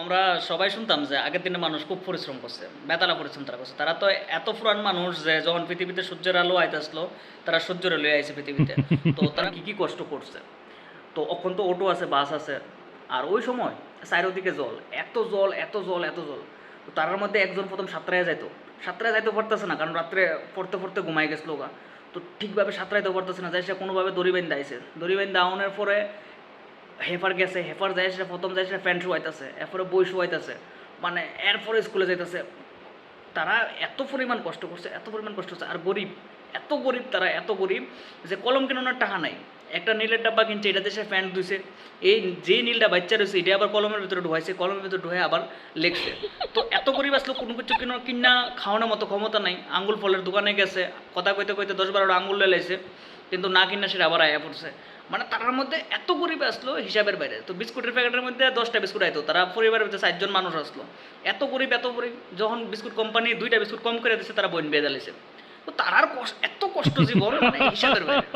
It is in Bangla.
আমরা সবাই শুনতাম যে আগের দিনে মানুষ খুব পরিশ্রম করছে, বেতালা পরিশ্রম তারা করছে। তারা তো এত পুরান মানুষ যে যখন পৃথিবীতে সূর্যের আলো আইতে আসলো, তারা সূর্যের আলো আইছে পৃথিবীতে। তো তারা কি কি কষ্ট করছে। তো এখন তো অটো আছে, বাস আছে, আর ওই সময় চারিদিকে জল, এত জল, এত জল, এত জল। তো তার মধ্যে একজন প্রথম সাঁতরাইয়া যাইতো, সাঁতরাইয়া যাইতে পারতেছে না, কারণ রাত্রে পড়তে পড়তে ঘুমাই গেছিল গা। তো ঠিকভাবে সাঁতরাইতে পারতেছে না, যাই সে কোনোভাবে দড়ি বাইন্দা আইছে, দড়ি বাইন্দা আউনের পরে হেফার গেছে, হেফার যায় সেটা প্রথম যায় সেটা প্যান্ট শোয়াইতেছে, এরপরে বই শোয়াইতেছে, মানে এরপরে স্কুলে যাইতেছে। তারা এত পরিমাণ কষ্ট করছে, এত পরিমাণ কষ্ট করছে, আর গরিব, এত গরিব, তারা এত গরিব যে কলম কেনানোর টাকা নাই। একটা নীলের ডাব্বা কিনছে, এটা দেশে প্যান্ট ধুইছে, এই যে নীলটা বাচ্চা রয়েছে এটা আবার কলমের ভিতরে ঢুকাইছে, কলমের ভিতরে ঢুকে আবার লেখছে। তো এত গরিব আসলো, কোনো কিছু কিনা খাওয়ানোর মতো ক্ষমতা নাই। আঙ্গুল ফলের দোকানে গেছে, কথা কইতে কইতে 10-12টা আঙ্গুল লেলাইছে, কিন্তু না কিনা সেটা আবার আয়া পড়ছে। মানে তার মধ্যে এত গরিব আসলো হিসাবের বাইরে। তো বিস্কুটের প্যাকেটের মধ্যে 10টা বিস্কুট আইতো, তারা পরিবারের ভিতরে 4জন মানুষ আসলো। এত গরিব, এত গরিব, যখন বিস্কুট কোম্পানি 2টা বিস্কুট কম করে দিচ্ছে, তারা বইন বেয়ে জ্বালিয়েছে। তো তারার কষ্ট, এত কষ্ট জীবন, মানে হিসাবের বাইরে।